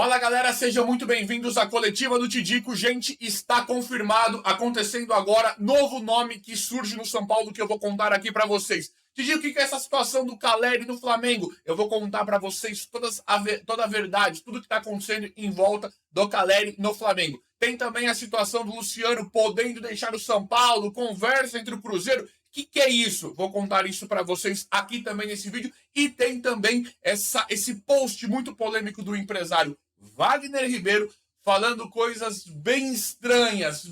Fala galera, sejam muito bem-vindos à coletiva do Tidico. Gente, está confirmado, acontecendo agora, novo nome que surge no São Paulo que eu vou contar aqui pra vocês. Tidico, o que é essa situação do Caleri no Flamengo? Eu vou contar pra vocês toda a verdade, tudo que tá acontecendo em volta do Caleri no Flamengo. Tem também a situação do Luciano podendo deixar o São Paulo, conversa entre o Cruzeiro. O que é isso? Vou contar isso para vocês aqui também nesse vídeo. E tem também esse post muito polêmico do empresário Wagner Ribeiro falando coisas bem estranhas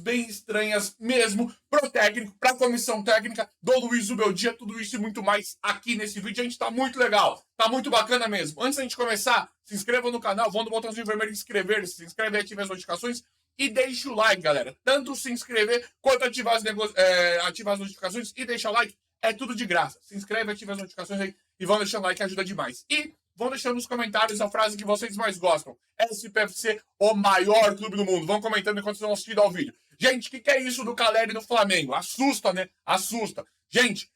mesmo pro técnico, pra comissão técnica do Luiz Ubeldia, tudo isso e muito mais aqui nesse vídeo. A gente tá muito legal, tá muito bacana mesmo. Antes da gente começar, se inscreva no canal, vão no botãozinho vermelho de inscrever, se inscreve e ative as notificações. E deixa o like, galera. Tanto se inscrever quanto ativar as notificações e deixar o like. É tudo de graça. Se inscreve, ativa as notificações aí e vão deixando like, ajuda demais. E vão deixando nos comentários a frase que vocês mais gostam. SPFC, o maior clube do mundo. Vão comentando enquanto vocês vão assistindo ao vídeo. Gente, o que é isso do Caleri no Flamengo? Assusta, né? Assusta. Gente,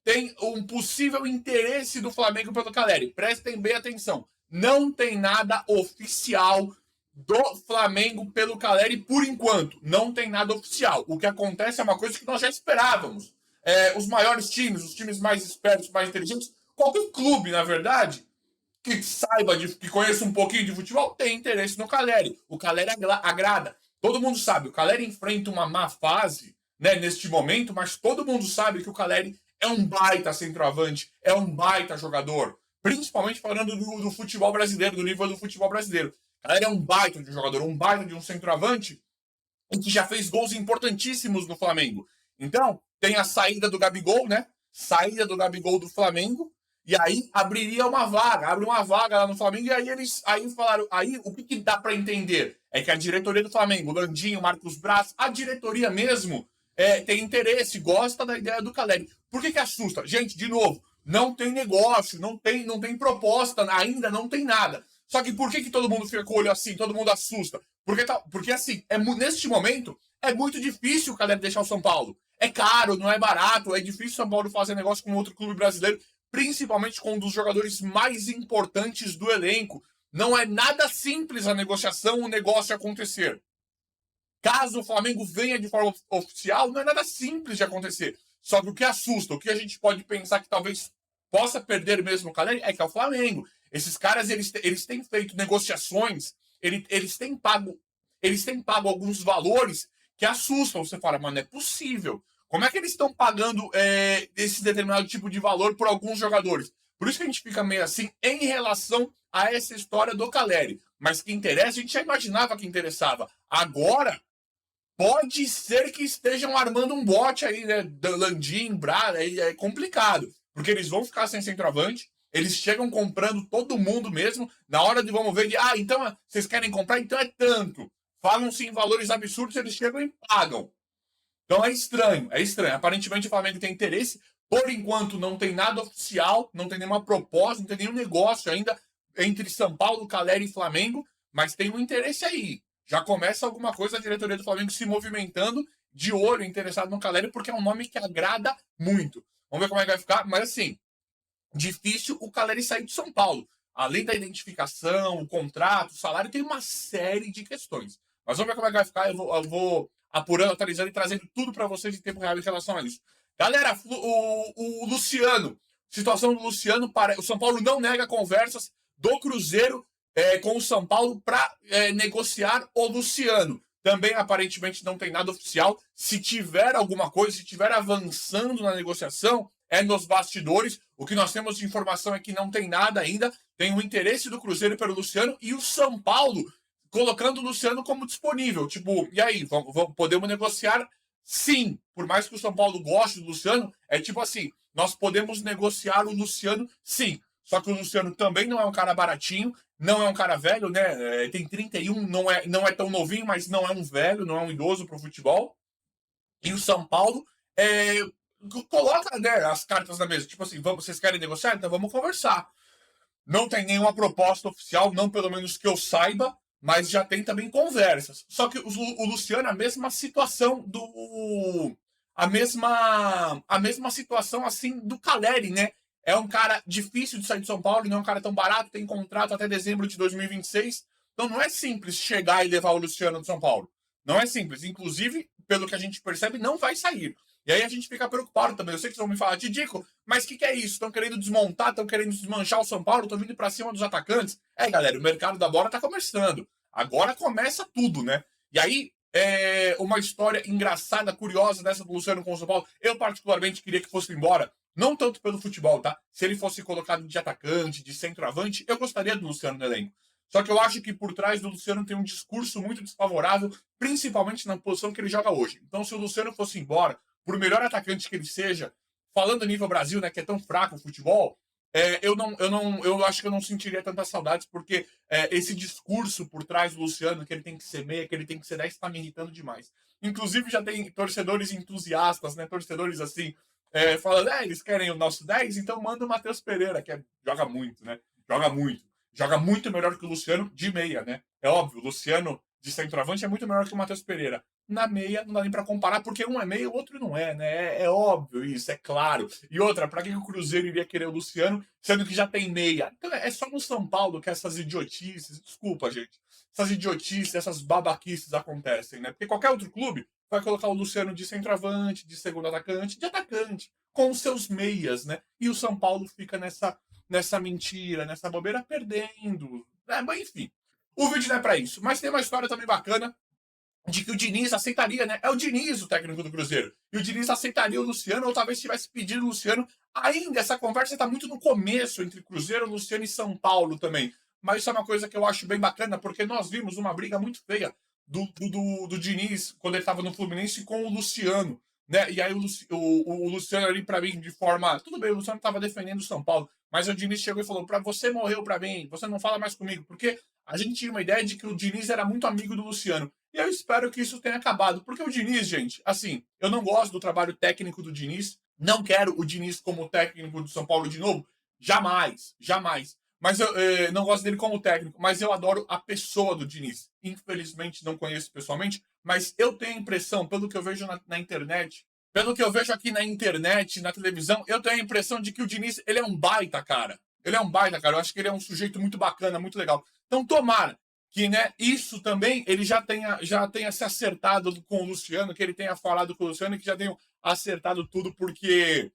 tem um possível interesse do Flamengo pelo Caleri. Prestem bem atenção. Não tem nada oficial do Flamengo pelo Caleri por enquanto. Não tem nada oficial. O que acontece é uma coisa que nós já esperávamos. Os maiores times, os times mais espertos, mais inteligentes, qualquer clube, na verdade, que saiba, que conheça um pouquinho de futebol, tem interesse no Caleri. O Caleri agrada. Todo mundo sabe, o Caleri enfrenta uma má fase, né, neste momento, mas todo mundo sabe que o Caleri é um baita centroavante, é um baita jogador. Principalmente falando do futebol brasileiro, do nível do futebol brasileiro. O Caleri é um baita de um jogador, um baita de um centroavante, e que já fez gols importantíssimos no Flamengo. Então, tem a saída do Gabigol, né? Saída do Gabigol do Flamengo. E aí abriria uma vaga, abre uma vaga lá no Flamengo, e aí falaram, aí o que dá para entender? É que a diretoria do Flamengo, Landinho, Marcos Braz, a diretoria mesmo tem interesse, gosta da ideia do Caleri. Por que assusta? Gente, de novo, não tem negócio, não tem proposta, ainda não tem nada. Só que por que todo mundo fica com o olho assim, todo mundo assusta? Porque assim, neste momento, é muito difícil o Caleri deixar o São Paulo. É caro, não é barato, é difícil o São Paulo fazer negócio com outro clube brasileiro, principalmente com um dos jogadores mais importantes do elenco. Não é nada simples a negociação, o negócio acontecer. Caso o Flamengo venha de forma oficial, não é nada simples de acontecer. Só que o que assusta, o que a gente pode pensar que talvez possa perder mesmo o Caleri, é que é o Flamengo. Esses caras, eles têm feito negociações, eles têm pago alguns valores que assustam. Você fala, mas não é possível. Como é que eles estão pagando esse determinado tipo de valor por alguns jogadores? Por isso que a gente fica meio assim em relação a essa história do Caleri. Mas que interessa, a gente já imaginava que interessava. Agora, pode ser que estejam armando um bote aí, né? Landim, Braz, é complicado. Porque eles vão ficar sem centroavante. Eles chegam comprando todo mundo mesmo. Na hora de vamos ver, então vocês querem comprar? Então é tanto. Falam-se em valores absurdos, eles chegam e pagam. Então é estranho. Aparentemente o Flamengo tem interesse. Por enquanto não tem nada oficial, não tem nenhuma proposta, não tem nenhum negócio ainda entre São Paulo, Caleri e Flamengo, mas tem um interesse aí. Já começa alguma coisa a diretoria do Flamengo se movimentando de olho, interessado no Caleri, porque é um nome que agrada muito. Vamos ver como é que vai ficar, mas assim, difícil o Caleri sair de São Paulo. Além da identificação, o contrato, o salário, tem uma série de questões. Mas vamos ver como é que vai ficar. Eu vou apurando, atualizando e trazendo tudo para vocês em tempo real em relação a isso. Galera, o Luciano, situação do Luciano, o São Paulo não nega conversas do Cruzeiro com o São Paulo para negociar o Luciano. Também aparentemente não tem nada oficial. Se tiver alguma coisa, se tiver avançando na negociação, é nos bastidores. O que nós temos de informação é que não tem nada ainda. Tem o interesse do Cruzeiro pelo Luciano e o São Paulo colocando o Luciano como disponível. Tipo, e aí, podemos negociar? Sim. Por mais que o São Paulo goste do Luciano, é tipo assim, nós podemos negociar o Luciano? Sim. Só que o Luciano também não é um cara baratinho, não é um cara velho, né? Tem 31, não é tão novinho, mas não é um velho, não é um idoso pro futebol. E o São Paulo coloca, né, as cartas na mesa. Tipo assim, vocês querem negociar? Então vamos conversar. Não tem nenhuma proposta oficial, não pelo menos que eu saiba, mas já tem também conversas. Só que o Luciano, a mesma situação a mesma situação assim do Caleri, né? É um cara difícil de sair de São Paulo, não é um cara tão barato, tem contrato até dezembro de 2026. Então não é simples chegar e levar o Luciano do São Paulo. Não é simples. Inclusive, pelo que a gente percebe, não vai sair. E aí a gente fica preocupado também. Eu sei que vocês vão me falar, Tidico, mas o que é isso? Estão querendo desmontar, estão querendo desmanchar o São Paulo, estão vindo para cima dos atacantes. Galera, o mercado da bola tá começando. Agora começa tudo, né? E aí, uma história engraçada, curiosa dessa do Luciano com o São Paulo. Eu, particularmente, queria que fosse embora. Não tanto pelo futebol, tá? Se ele fosse colocado de atacante, de centroavante, eu gostaria do Luciano no elenco. Só que eu acho que por trás do Luciano tem um discurso muito desfavorável, principalmente na posição que ele joga hoje. Então, se o Luciano fosse embora, por melhor atacante que ele seja, falando a nível Brasil, né, que é tão fraco o futebol, eu acho que eu não sentiria tantas saudades, porque esse discurso por trás do Luciano, que ele tem que ser meia, que ele tem que ser 10, está me irritando demais. Inclusive, já tem torcedores entusiastas, né, torcedores assim, falando, eles querem o nosso 10, então manda o Matheus Pereira, que joga muito, né? Joga muito. Joga muito melhor que o Luciano de meia, né? É óbvio, o Luciano de centroavante é muito melhor que o Matheus Pereira. Na meia não dá nem pra comparar, porque um é meia e o outro não é, né? É óbvio isso, é claro. E outra, pra que o Cruzeiro iria querer o Luciano, sendo que já tem meia? Então é só no São Paulo que essas idiotices, desculpa, gente, essas idiotices, essas babaquices acontecem, né? Porque qualquer outro clube vai colocar o Luciano de centroavante, de segundo atacante, de atacante, com os seus meias, né? E o São Paulo fica nessa mentira, nessa bobeira, perdendo. Mas enfim, o vídeo não é pra isso. Mas tem uma história também bacana de que o Diniz aceitaria, né? É o Diniz o técnico do Cruzeiro. E o Diniz aceitaria o Luciano, ou talvez tivesse pedido o Luciano. Ainda essa conversa está muito no começo entre Cruzeiro, Luciano e São Paulo também. Mas isso é uma coisa que eu acho bem bacana, porque nós vimos uma briga muito feia do Diniz, quando ele estava no Fluminense, com o Luciano. Né? E aí o Luciano ali, para mim, de forma... Tudo bem, o Luciano estava defendendo o São Paulo, mas o Diniz chegou e falou, você morreu para mim, você não fala mais comigo, porque a gente tinha uma ideia de que o Diniz era muito amigo do Luciano. E eu espero que isso tenha acabado. Porque o Diniz, gente, assim, eu não gosto do trabalho técnico do Diniz. Não quero o Diniz como técnico do São Paulo de novo. Jamais, jamais. Mas eu não gosto dele como técnico. Mas eu adoro a pessoa do Diniz. Infelizmente, não conheço pessoalmente. Mas eu tenho a impressão, pelo que eu vejo na internet, pelo que eu vejo aqui na internet, na televisão, eu tenho a impressão de que o Diniz, ele é um baita, cara. Ele é um baita, cara. Eu acho que ele é um sujeito muito bacana, muito legal. Então, tomara que, né, isso também ele já tenha se acertado com o Luciano, que ele tenha falado com o Luciano e que já tenham acertado tudo, porque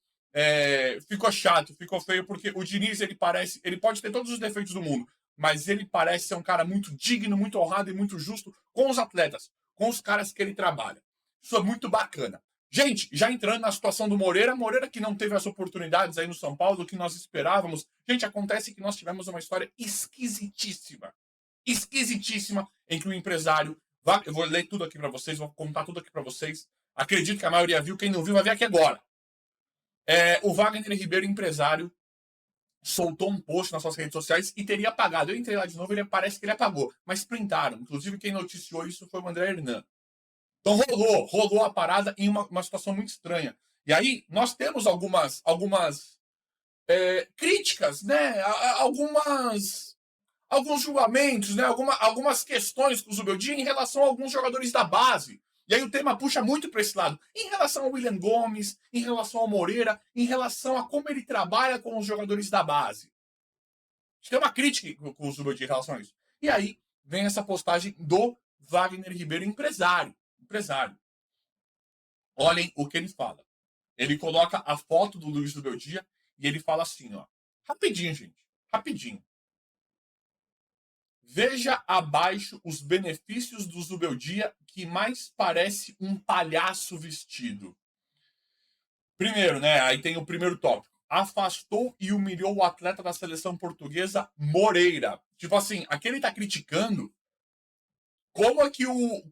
ficou chato, ficou feio, porque o Diniz, ele pode ter todos os defeitos do mundo, mas ele parece ser um cara muito digno, muito honrado e muito justo com os atletas, com os caras que ele trabalha. Isso é muito bacana. Gente, já entrando na situação do Moreira que não teve as oportunidades aí no São Paulo que nós esperávamos. Gente, acontece que nós tivemos uma história esquisitíssima em que o empresário... Eu vou ler tudo aqui para vocês, vou contar tudo aqui para vocês. Acredito que a maioria viu, quem não viu vai ver aqui agora. O Wagner Ribeiro, empresário, soltou um post nas suas redes sociais e teria apagado. Eu entrei lá de novo e parece que ele apagou, mas printaram. Inclusive, quem noticiou isso foi o André Hernan. Então rolou a parada em uma situação muito estranha. E aí, nós temos algumas críticas, né? Alguns julgamentos, né? Algumas questões com o Zubeldia em relação a alguns jogadores da base. E aí o tema puxa muito para esse lado. Em relação ao William Gomes, em relação ao Moreira, em relação a como ele trabalha com os jogadores da base. Tem uma crítica com o Zubeldia em relação a isso. E aí vem essa postagem do Wagner Ribeiro, empresário. Olhem o que ele fala. Ele coloca a foto do Luiz Zubeldia e ele fala assim, ó. Rapidinho, gente. Rapidinho. Veja abaixo os benefícios do Zubeldia, que mais parece um palhaço vestido. Primeiro, né? Aí tem o primeiro tópico. Afastou e humilhou o atleta da seleção portuguesa, Moreira. Tipo assim, aqui ele tá criticando como é que o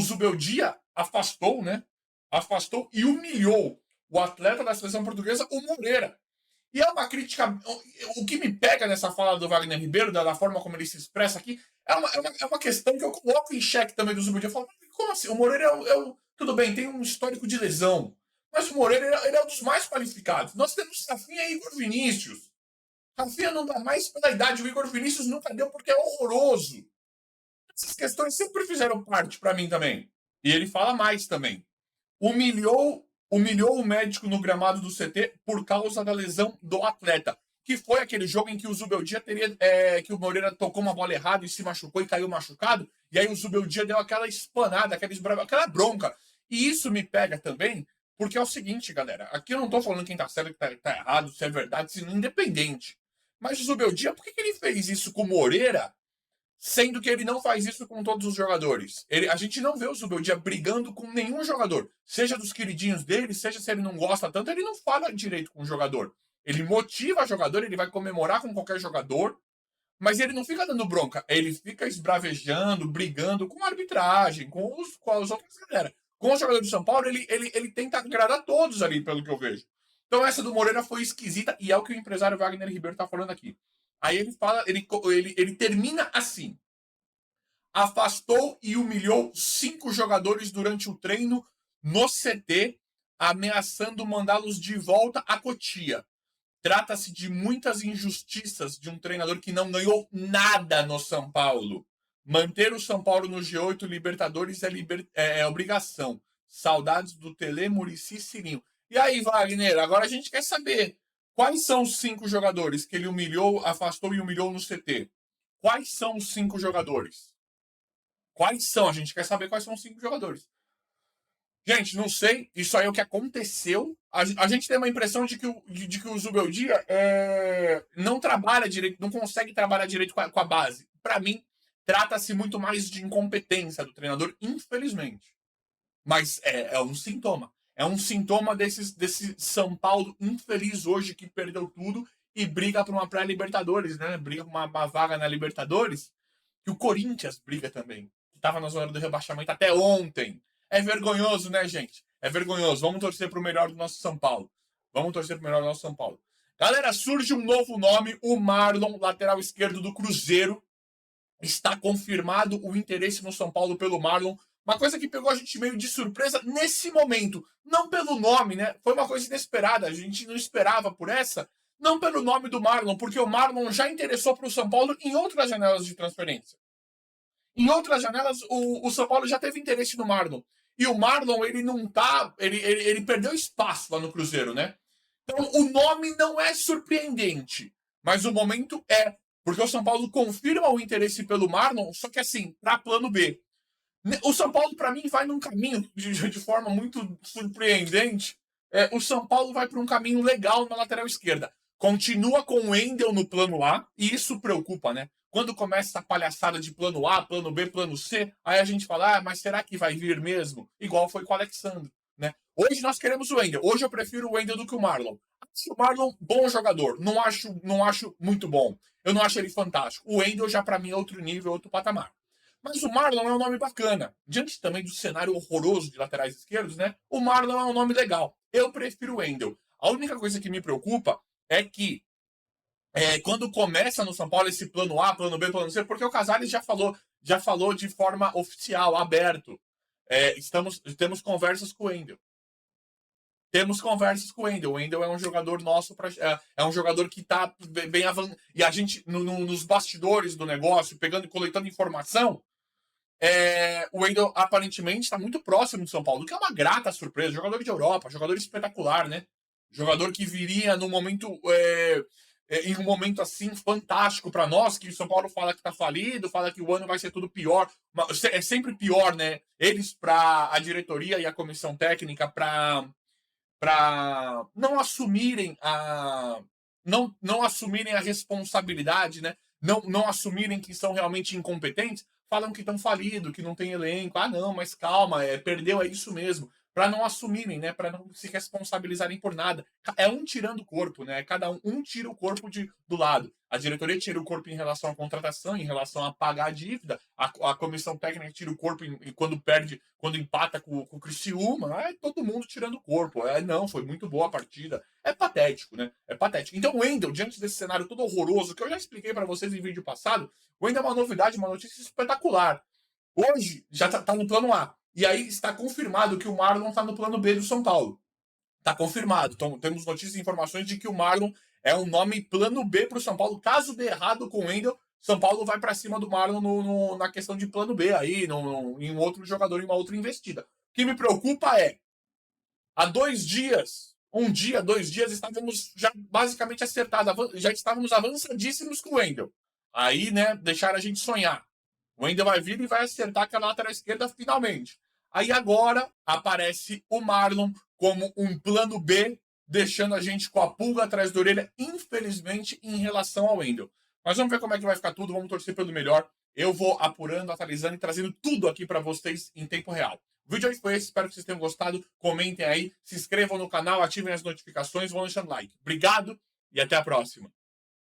Zubeldia afastou, né? Afastou e humilhou o atleta da seleção portuguesa, o Moreira. E é uma crítica. O que me pega nessa fala do Wagner Ribeiro, da forma como ele se expressa aqui, é uma questão que eu coloco em xeque também do Zubeldia. Eu falo, como assim? O Moreira tudo bem, tem um histórico de lesão. Mas o Moreira ele é um dos mais qualificados. Nós temos Rafinha e Igor Vinícius. Rafinha não dá mais pela idade, o Igor Vinícius nunca deu porque é horroroso. Essas questões sempre fizeram parte para mim também. E ele fala mais também. Humilhou o médico no gramado do CT por causa da lesão do atleta. que foi aquele jogo em que o Zubeldia teria, que o Moreira tocou uma bola errada e se machucou e caiu machucado, e aí o Zubeldia deu aquela espanada, aquela bronca. E isso me pega também, porque é o seguinte, galera, aqui eu não tô falando quem tá certo e tá errado, se é verdade, se não é independente. Mas o Zubeldia, por que ele fez isso com o Moreira, sendo que ele não faz isso com todos os jogadores? A gente não vê o Zubeldia brigando com nenhum jogador, seja dos queridinhos dele, seja se ele não gosta tanto, ele não fala direito com o jogador. Ele motiva o jogador, ele vai comemorar com qualquer jogador, mas ele não fica dando bronca. Ele fica esbravejando, brigando com a arbitragem, com as outras galera. Com o jogador de São Paulo, ele tenta agradar todos ali, pelo que eu vejo. Então essa do Moreira foi esquisita e é o que o empresário Wagner Ribeiro tá falando aqui. Aí ele fala, ele termina assim: afastou e humilhou 5 jogadores durante o treino no CT, ameaçando mandá-los de volta a Cotia. Trata-se de muitas injustiças de um treinador que não ganhou nada no São Paulo. Manter o São Paulo no G8 Libertadores é obrigação. Saudades do Tele, Muricy e Cirinho. E aí, Wagner, agora a gente quer saber quais são os 5 jogadores que ele humilhou, afastou e humilhou no CT. Quais são os 5 jogadores? Quais são? A gente quer saber quais são os 5 jogadores. Gente, não sei. Isso aí é o que aconteceu. A gente tem uma impressão de que o Zubeldia não trabalha direito, não consegue trabalhar direito com a base. Para mim, trata-se muito mais de incompetência do treinador, infelizmente. Mas é um sintoma. É um sintoma desse São Paulo infeliz hoje que perdeu tudo e briga por uma pré-Libertadores, né? Briga por uma vaga na Libertadores. Que o Corinthians briga também. Que estava na zona do rebaixamento até ontem. É vergonhoso, né, gente? É vergonhoso. Vamos torcer pro melhor do nosso São Paulo. Vamos torcer pro melhor do nosso São Paulo. Galera, surge um novo nome. O Marlon, lateral esquerdo do Cruzeiro. Está confirmado o interesse no São Paulo pelo Marlon. Uma coisa que pegou a gente meio de surpresa nesse momento. Não pelo nome, né? Foi uma coisa inesperada. A gente não esperava por essa. Não pelo nome do Marlon, porque o Marlon já interessou para o São Paulo em outras janelas de transferência. Em outras janelas, o São Paulo já teve interesse no Marlon. E o Marlon, ele não tá. Ele perdeu espaço lá no Cruzeiro, né? Então, o nome não é surpreendente. Mas o momento é. Porque o São Paulo confirma o interesse pelo Marlon, só que assim, para plano B. O São Paulo, para mim, vai num caminho de forma muito surpreendente. O São Paulo vai para um caminho legal na lateral esquerda. Continua com o Wendel no plano A, e isso preocupa, né? Quando começa essa palhaçada de plano A, plano B, plano C, aí a gente fala, mas será que vai vir mesmo? Igual foi com o Alexandre, né? Hoje nós queremos o Wendel. Hoje eu prefiro o Wendel do que o Marlon. Acho o Marlon bom jogador. Não acho muito bom. Eu não acho ele fantástico. O Wendel já para mim é outro nível, outro patamar. Mas o Marlon é um nome bacana. Diante também do cenário horroroso de laterais esquerdos, né? O Marlon é um nome legal. Eu prefiro o Wendel. A única coisa que me preocupa é que quando começa no São Paulo esse plano A, plano B, plano C, porque o Casares já falou de forma oficial, aberto. Temos conversas com o Wendel. Temos conversas com o Wendel. O Wendel é um jogador nosso, é um jogador que está bem avançado. E a gente, nos bastidores do negócio, pegando e coletando informação, o Wendel aparentemente está muito próximo do São Paulo, que é uma grata surpresa. Jogador de Europa, jogador espetacular, né? Jogador que viria num momento, em um momento assim fantástico para nós, que o São Paulo fala que está falido, fala que o ano vai ser tudo pior. É sempre pior, né? Eles, para a diretoria e a comissão técnica, para não assumirem não assumirem a responsabilidade, né? Não assumirem que são realmente incompetentes, falam que estão falidos, que não tem elenco. Não, mas calma, perdeu, é isso mesmo. Para não assumirem, né? Para não se responsabilizarem por nada. É um tirando o corpo, né? Cada um tira o corpo do lado. A diretoria tira o corpo em relação à contratação, em relação a pagar a dívida. A comissão técnica tira o corpo quando empata com o Criciúma. Todo mundo tirando o corpo. Não, foi muito boa a partida. É patético, né? É patético. Então o Wendel, diante desse cenário todo horroroso, que eu já expliquei para vocês em vídeo passado, o Wendel é uma novidade, uma notícia espetacular. Hoje já tá no plano A. E aí está confirmado que o Marlon está no plano B do São Paulo. Está confirmado. Então temos notícias e informações de que o Marlon é um nome plano B para o São Paulo. Caso dê errado com o Wendel, São Paulo vai para cima do Marlon na questão de plano B aí, em um outro jogador, em uma outra investida. O que me preocupa há 2 dias, Um dia, 2 dias, estávamos já basicamente acertados, já estávamos avançadíssimos com o Wendel. Aí, né, deixaram a gente sonhar. O Wendel vai vir e vai acertar aquela lateral esquerda finalmente. Aí agora aparece o Marlon como um plano B, deixando a gente com a pulga atrás da orelha, infelizmente, em relação ao Wendel. Mas vamos ver como é que vai ficar tudo, vamos torcer pelo melhor. Eu vou apurando, atualizando e trazendo tudo aqui para vocês em tempo real. O vídeo aí foi esse, espero que vocês tenham gostado. Comentem aí, se inscrevam no canal, ativem as notificações, vão deixando like. Obrigado e até a próxima.